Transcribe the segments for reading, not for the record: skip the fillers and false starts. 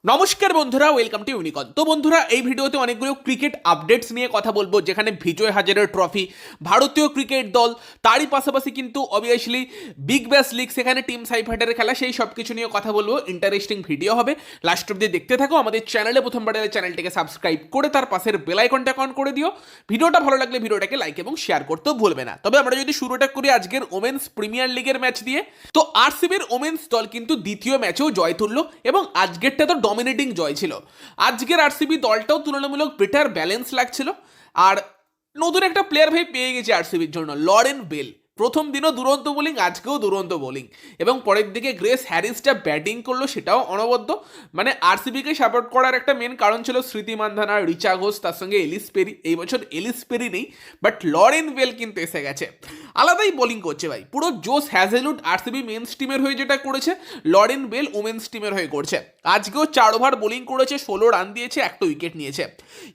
নমস্কার বন্ধুরা, welcome to ইউনিকন। তো বন্ধুরা, এই ভিডিওতে অনেকগুলো ক্রিকেট আপডেটস নিয়ে কথা বলবো, যেখানে বিজয় হাজারে ট্রফি, ভারতীয় ক্রিকেট দল, তারই পাশাপাশি কিন্তু অবভিয়াসলি বিগ ব্যাশ লিগ, সেখানে টিম সাইফাইটারের খেলা, সেই সব কিছু নিয়ে কথা বলবো। ইন্টারেস্টিং ভিডিও হবে, লাস্ট অব্দি দেখতে থাকো। আমাদের চ্যানেলে প্রথমবার এলে চ্যানেলটিকে সাবস্ক্রাইব করে তার পাশের বেল আইকনটা অন করে দিও। ভিডিওটা ভালো লাগলে ভিডিওটাকে লাইক এবং শেয়ার করতেও ভুলবে না। তবে আমরা যদি শুরুটা করি আজকের ওমেন্স প্রিমিয়ার লিগের ম্যাচ দিয়ে, তো আরসিবির ওমেন্স দল কিন্তু দ্বিতীয় ম্যাচেও জয় তুললো এবং আজকেরটা তো ডমিনেটিং জয় ছিল। আজকের আরসিবি দলটাও তুলনামূলক বেটার ব্যালেন্স লাগছিল। আর নতুন একটা প্লেয়ার ভাই পেয়ে গেছে আরসিবির জন্য, লরেন বেল। প্রথম দিনও দুরন্ত বোলিং, আজকেও দুরন্ত বোলিং, এবং পরের দিকে গ্রেস হ্যারিসটা ব্যাটিং করলো, সেটাও অনবদ্য। মানে আরসিবিকে সাপোর্ট করার একটা মেন কারণ ছিল স্মৃতি মান্ধানা, রিচা ঘোষ, তার সঙ্গে এলিস পেরি। এই বছর এলিস পেরি নেই, বাট লরেন বেল কিন্তু এসে গেছে। আলাদাই বোলিং করছে ভাই, পুরো জোস হ্যাজেলউড আরসিবি মেন্স টিমের হয়ে যেটা করেছে, লরেন বেল ওমেন্স টিমের হয়ে করছে। আজকেও 4 ওভার বোলিং করেছে, 16 রান দিয়েছে, একটা উইকেট নিয়েছে।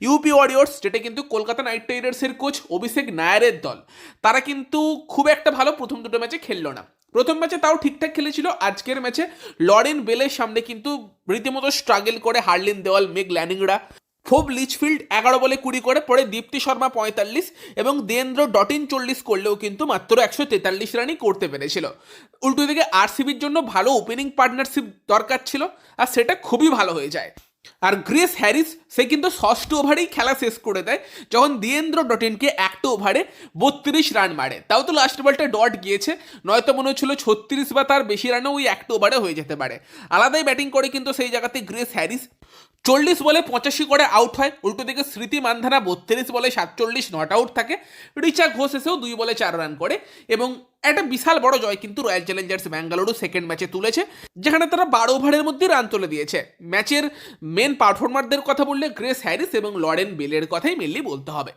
ইউপি ওয়ারিয়র্স, যেটা কিন্তু কলকাতা নাইট রাইডার্সের কোচ অভিষেক নায়ারের দল, তারা কিন্তু খুব একটা ভালো প্রথম দুটো ম্যাচে খেললো না। প্রথম ম্যাচে তাও ঠিকঠাক খেলেছিল, আজকের ম্যাচে লরেন বেলের সামনে কিন্তু রীতিমতো স্ট্রাগল করে হার্লিন দেওয়াল, মেগ ল্যানিংরা, ফোব লিচফিল্ড 11 বলে 20 করে, পরে দীপ্তি শর্মা 45 এবং দেন্দ্র ডটিন 40 করলেও কিন্তু মাত্র 143 রানই করতে পেরেছিল। উল্টো দিকে আরসিবির জন্য ভালো ওপেনিং পার্টনারশিপ দরকার ছিল, আর সেটা খুবই ভালো হয়ে যায়। আর গ্রেস হ্যারিস, সে কিন্তু 6ষ্ঠ ওভারেই খেলা শেষ করে দেয়, যখন দিয়েন্দ্র ডটিনকে একটা ওভারে 32 রান মারে। তাও তো লাস্ট বলটা ডট গিয়েছে, নয়তো মনে হচ্ছিল 36 বা তার বেশি রানও ওই একটা ওভারে হয়ে যেতে পারে। আলাদাই ব্যাটিং করে কিন্তু সেই জায়গাতে গ্রেস হ্যারিস 40 বলে 85 করে আউট হয়। উল্টো দিকে স্মৃতি মান্ধানা 32 বলে 47 নট আউট থাকে। রিচা ঘোষ এসেও 2 বলে 4 রান করে, এবং একটা বিশাল বড় জয় কিন্তু রয়্যাল চ্যালেঞ্জার্স ব্যাঙ্গালুরু সেকেন্ড ম্যাচে তুলেছে, যেখানে তারা 12 ওভারের মধ্যে রান তুলে দিয়েছে। ম্যাচের মেন পারফর্মারদের কথা বললে গ্রেস হ্যারিস এবং লরেন বেলের কথাই মেনলি বলতে হবে।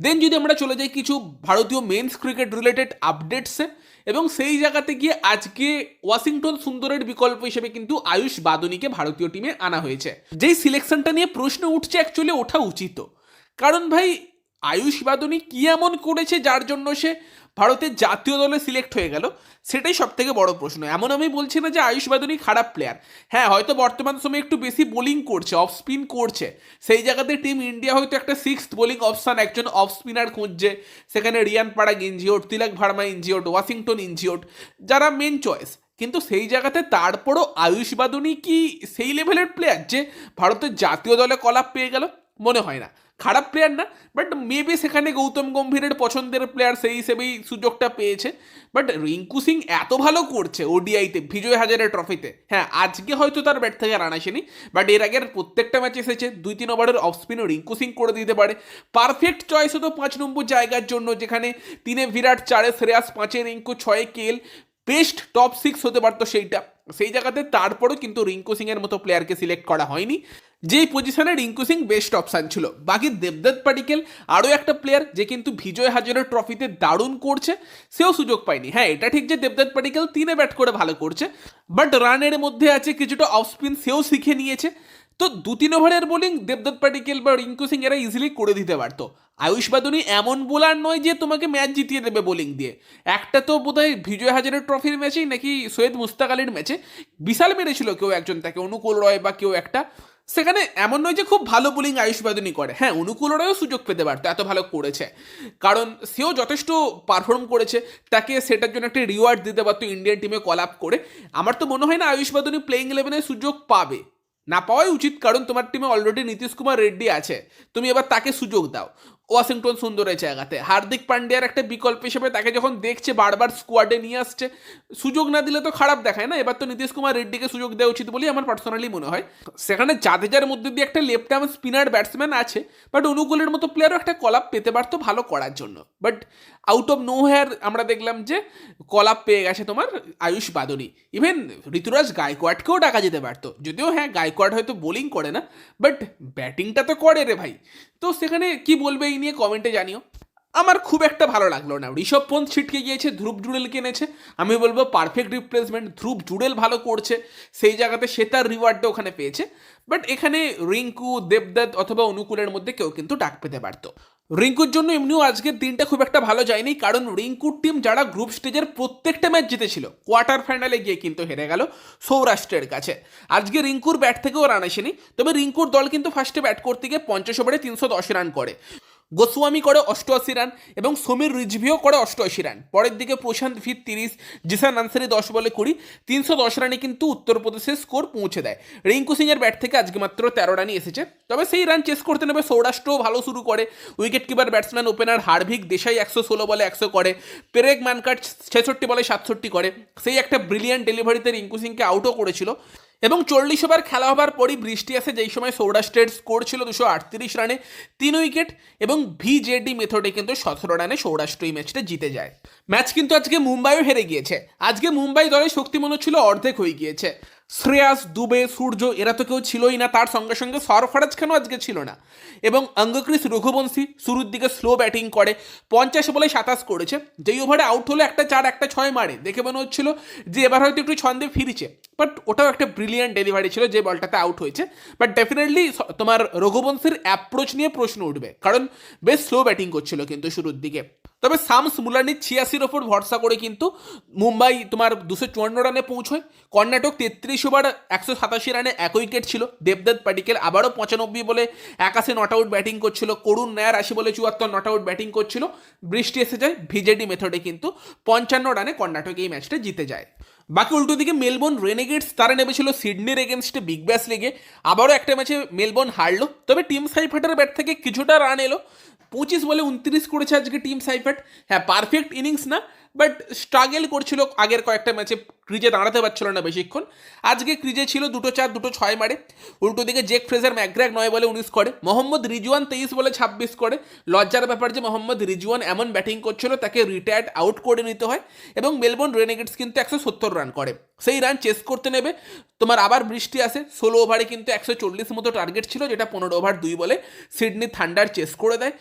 দেন যদি আমরা চলে যাই কিছু ভারতীয় মেন্স ক্রিকেট রিলেটেড আপডেটসে, এবং সেই জায়গাতে গিয়ে আজকে ওয়াশিংটন সুন্দরের বিকল্প হিসেবে কিন্তু আয়ুষ বাদুনিকে ভারতীয় টিমে আনা হয়েছে। যেই সিলেকশনটা নিয়ে প্রশ্ন উঠছে, অ্যাকচুয়ালি ওঠা উচিত, কারণ ভাই আয়ুষ বাদুনি কি এমন করেছে যার জন্য সে ভারতের জাতীয় দলে সিলেক্ট হয়ে গেল, সেটাই সব থেকে বড় প্রশ্ন। এমন আমি বলছি না যে আয়ুষ বাদুনি খারাপ প্লেয়ার, হ্যাঁ হয়তো বর্তমান সময়ে একটু বেশি বোলিং করছে, অফ স্পিন করছে, সেই জায়গাতে টিম ইন্ডিয়া হয়তো একটা 6th বোলিং অপশান, একজন অফ স্পিনার খুঁজছে। সেখানে রিয়ান পারাগ ইনজিওর্ড, তিলক ভার্মা ইনজিওর্ড, ওয়াশিংটন ইনজিওর্ড, যারা মেন চয়েস। কিন্তু সেই জায়গাতে তারপরও আয়ুষ বাদুনি কি সেই লেভেলের প্লেয়ার যে ভারতের জাতীয় দলে কল আপ পেয়ে গেল? মনে হয় না। খারাপ প্লেয়ার না, বাট মেবি সেখানে গৌতম গম্ভীরের পছন্দের প্লেয়ার, সেই হিসেবেই সুযোগটা পেয়েছে। বাট রিঙ্কু সিং এত ভালো করছে ওডিআইতে, বিজয় হাজারে ট্রফিতে। হ্যাঁ, আজকে হয়তো তার ব্যাট থেকে রান আসেনি, বাট এর আগের প্রত্যেকটা ম্যাচ এসেছে। 2-3 ওভারের অফ স্পিনও রিঙ্কু সিং করে দিতে পারে। পারফেক্ট চয়েস হতো 5 নম্বর জায়গার জন্য, যেখানে 3-এ বিরাট, 4-এ শ্রেয়াস, 5-এ রিঙ্কু, 6-এ কেএল, বেস্ট টপ 6 হতে পারতো সেইটা। সেই জায়গাতে তারপরও কিন্তু রিঙ্কু সিং এর মতো প্লেয়ারকে সিলেক্ট করা হয়নি, যেই পজিশনে রিঙ্কু সিং বেস্ট অপশান ছিল। বাকি দেবদত্ত পাডিক্কেল আরও একটা প্লেয়ার যে কিন্তু বিজয় হাজারে ট্রফিতে দারুণ করছে, সেও সুযোগ পায়নি। হ্যাঁ, এটা ঠিক যে দেবদত্ত পাডিক্কেল 3-এ ব্যাট করে ভালো করছে, বাট রানের মধ্যে আছে কিছুটা অফ স্পিন, সেও শিখে নিয়েছে। তো 2-3 ওভারের বোলিং দেবদত্ত পাডিক্কেল বা রিঙ্কু সিং এরা ইজিলি করে দিতে পারতো। আয়ুষ বাদুনি এমন বোলার নয় যে তোমাকে ম্যাচ জিতিয়ে দেবে বোলিং দিয়ে। একটা তো বোধহয় বিজয় হাজারে ট্রফির ম্যাচেই নাকি সৈয়দ মুস্তাক আলীর ম্যাচে বিশাল মেরেছিল কেউ একজন তাকে, অনুকূল রয় বা কেউ একটা। সেখানে এমন নয় যে খুব ভালো বোলিং আয়ুষ বাদুনি করে, হ্যাঁ অনুকূল রয়ও সুযোগ পেতে পারতো, এত ভালো করেছে, কারণ সেও যথেষ্ট পারফর্ম করেছে। তাকে সেটার জন্য একটা রিওয়ার্ড দিতে পারতো ইন্ডিয়ান টিমে কল আপ করে। আমার তো মনে হয় না আয়ুষ বাদুনি প্লেইং 11-এ সুযোগ পাবে, না পাওয়াই উচিত, কারণ তোমার টিমে অলরেডি নীতিশ কুমার রেড্ডি আছে, তুমি এবার তাকে সুযোগ দাও ওয়াশিংটন সুন্দরের জায়গাতে। হার্দিক পান্ডিয়ার একটা বিকল্প হিসেবে তাকে যখন দেখছে বারবার স্কোয়াডে নিয়ে আসছে, সুযোগ না দিলে তো খারাপ দেখায় না। এবার তো নীতিশ কুমার রেড্ডিকে সুযোগ দেওয়া উচিত বলেই আমার পার্সোনালি মনে হয়। সেখানে জাদেজার মধ্যে দিয়ে একটা লেফট আর্ম স্পিনার ব্যাটসম্যান আছে, বাট অনুকূলের মতো প্লেয়ারও একটা কল আপ পেতে পারতো ভালো করার জন্য। But out of nowhere আমরা দেখলাম যে কল আপ পেয়ে গেছে তোমার আয়ুষ বাদুনি। ইভেন ঋতুরাজ গায়কোয়াড়কেও ডাকা যেতে পারতো, যদিও হ্যাঁ গায়কোয়াড় হয়তো বোলিং করে না, বাট ব্যাটিংটা তো করে রে ভাই। তো সেখানে কি বলবে এই নিয়ে কমেন্টে জানিও। আমার খুব একটা ভালো লাগলো না। ঋষভ পন্থ ছিটকে গিয়েছে, ধ্রুব জুড়েলকে এনেছে, আমি বলবো পারফেক্ট রিপ্লেসমেন্ট। ধ্রুব জুড়েল ভালো করছে, সেই জায়গাতে সে তার রিওয়ার্ডটা ওখানে পেয়েছে। বাট এখানে রিঙ্কু, দেবদত্ত অথবা অনুকূলের মধ্যে কেউ কিন্তু ডাক পেতে পারতো। রিঙ্কুর জন্য এমনিও আজকের দিনটা খুব একটা ভালো যায়নি, কারণ রিঙ্কুর টিম যারা গ্রুপ স্টেজের প্রত্যেকটা ম্যাচ জিতেছিল, কোয়ার্টার ফাইনালে গিয়ে কিন্তু হেরে গেল সৌরাষ্ট্রের কাছে। আজকে রিঙ্কুর ব্যাট থেকেও রান আসেনি, তবে রিঙ্কুর দল কিন্তু ফার্স্টে ব্যাট করতে গিয়ে 50 ওভারে 310 রান করে। গোস্বামী করে 88 রান এবং সমীর রিজভিও করে 88 রান। পরের দিকে প্রশান্ত ভিত 30, জিসান আনসারি 10 বলে 20, 310 রানে কিন্তু উত্তরপ্রদেশের স্কোর পৌঁছে দেয়। রিঙ্কু সিংয়ের ব্যাট থেকে আজকে মাত্র 13 রানই এসেছে, তবে সেই রান চেস করতে নেবে সৌরাষ্ট্রও ভালো শুরু করে। Wicket keeper batsman opener Harvik Desai 116 বলে 100 করে, পেরেক ম্যানকাট 66 বলে 67 করে। সেই একটা ব্রিলিয়ান্ট ডেলিভারিতে রিঙ্কু সিংকে আউটও করেছিল। এবং 40 ওভার খেলা হবার পরই বৃষ্টি আসে, যেই সময় সৌরাষ্ট্রের স্কোর ছিল 238 রানে, 3 উইকেট এবং ভিজেডি মেথডে কিন্তু 17 রানে সৌরাষ্ট্র এই ম্যাচটা জিতে যায়। ম্যাচ কিন্তু আজকে মুম্বাইও হেরে গিয়েছে। আজকে মুম্বাই দলের শক্তি মনে ছিল অর্ধেক হয়ে গিয়েছে। শ্রেয়াস, দুবে, সূর্য এরা তো কেউ ছিলই না, তার সঙ্গে সঙ্গে সরফরাজ খানও আজকে ছিল না। এবং অঙ্গক্রিস রঘুবংশী শুরুর দিকে স্লো ব্যাটিং করে 50 বলে 27 করেছে। যেই ওভারে আউট হলো একটা 4 একটা 6 মারে, দেখে মনে হচ্ছিল যে এবার হয়তো একটু ছন্দে ফিরেছে, বাট ওটাও একটা ব্রিলিয়ান্ট ডেলিভারি ছিল যে বলটাতে আউট হয়েছে। বাট ডেফিনেটলি তোমার রঘুবংশীর অ্যাপ্রোচ নিয়ে প্রশ্ন উঠবে, কারণ বেশ স্লো ব্যাটিং করছিল কিন্তু শুরুর দিকে। তবে শামস মুলানির 86-র ওপর ভরসা করে কিন্তু মুম্বাই তোমার 254 রানে পৌঁছয়। কর্ণাটক 33 ওভার 187 রানে 1 উইকেট ছিল। দেবদত্ত পাটিকেল আবারও 95 বলে 81 নট আউট ব্যাটিং করছিল। করুণ নায়ার 80 বলে 74 নট আউট ব্যাটিং করছিল। বৃষ্টি এসে যায়, ভিজেডি মেথডে কিন্তু 55 রানে কর্ণাটক এই ম্যাচটা জিতে যায়। বাকি উল্টো দিকে মেলবোর্ন রেনেগেডস তারা নেমেছিল সিডনির এগেনস্টে বিগ ব্যাশ লিগে। আবারও একটা ম্যাচে মেলবোর্ন হারলো, তবে টিম সাইফাটের ব্যাট থেকে কিছুটা রান এলো। 25 বলে 29 করেছে আজকে টিম সাইফাট। হ্যাঁ, পারফেক্ট ইনিংস না, বাট স্ট্রাগল করছিল আগের কয়েকটা ম্যাচে, ক্রিজে দাঁড়াতে পারছিল না বেশিক্ষণ। আজকে ক্রিজে ছিল 2 4 2 6 মারে। উল্টো দিকে জেক ফ্রেজার ম্যাকগ্র্যাগ 9 বলে 19 করে। মোহাম্মদ রিজওয়ান 23 বলে 26 করে। লজ্জার ব্যাপার যে মোহাম্মদ রিজওয়ান এমন ব্যাটিং করছিল তাকে রিটায়ার্ড আউট করে নিতে হয়। এবং মেলবোর্ন রেনেগেডস কিন্তু 170 রান করে। সেই রান চেস করতে নেবে তোমার আবার বৃষ্টি আসে। 16 ওভারে কিন্তু 140 মতো টার্গেট ছিল, যেটা 15 ওভার 2 বলে সিডনি থান্ডার চেস করে দেয়।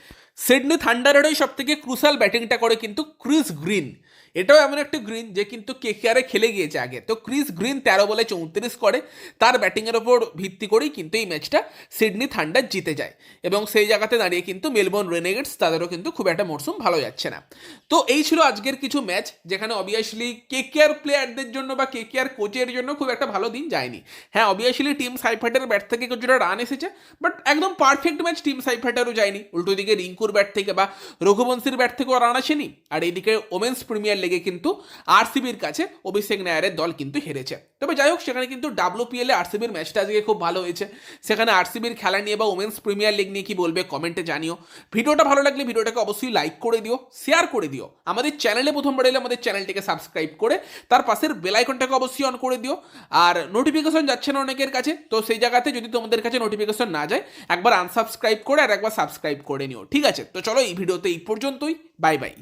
সিডনি থান্ডারেরই সব থেকে ক্রুশাল ব্যাটিংটা করে কিন্তু ক্রিস গ্রিন। এটাও এমন একটা গ্রিন যে কিন্তু কেকেআরে খেলে গিয়েছে আগে। তো ক্রিস গ্রিন 13 বলে 34 করে। তার ব্যাটিংয়ের ওপর ভিত্তি করেই কিন্তু এই ম্যাচটা সিডনি থান্ডার জিতে যায়। এবং সেই জায়গাতে দাঁড়িয়ে কিন্তু মেলবোর্ন রেনেগেডস তাদেরও কিন্তু খুব একটা মরশুম ভালো যাচ্ছে না। তো এই ছিল আজকের কিছু ম্যাচ, যেখানে অবভিয়াসলি কেকেআর প্লেয়ারদের জন্য বা কেকেআর কোচের জন্য খুব একটা ভালো দিন যায়নি। হ্যাঁ, অবভিয়াসলি টিম সাইফাটের ব্যাট থেকে কিছুটা রান এসেছে, বাট একদম পারফেক্ট ম্যাচ টিম সাইফাটেরও যায়নি। উল্টো দিকে রিঙ্কুর ব্যাট থেকে বা রঘুবংশীর ব্যাট থেকেও রান আসেনি। আর এইদিকে ওমেন্স প্রিমিয়ার লিগে কিন্তু আরসিবির কাছে অভিষেক নায়ারের দল কিন্তু হেরেছে। তবে যাই হোক, সেখানে কিন্তু ডাব্লিউপিএল এ আরসিবির ম্যাচটা আজকে খুব ভালো হয়েছে। সেখানে আরসিবির খেলা নিয়ে বা ওমেন্স প্রিমিয়ার লিগ নিয়ে কি বলবে কমেন্টে জানিও। ভিডিওটা ভালো লাগলে ভিডিওটাকে অবশ্যই লাইক করে দিও, শেয়ার করে দিও। আমাদের চ্যানেলে প্রথমবার এলে আমাদের চ্যানেলটিকে সাবস্ক্রাইব করে তার পাশের বেল আইকনটাকে অবশ্যই অন করে দিও। আর নোটিফিকেশন যাচ্ছে না অনেকের কাছে, তো সেই জায়গাতে যদি তোমাদের কাছে নোটিফিকেশন না যায়, একবার আনসাবস্ক্রাইব করে আর একবার সাবস্ক্রাইব করে নিও। ঠিক আছে, তো চলো এই ভিডিওতে এই পর্যন্তই। Bye bye.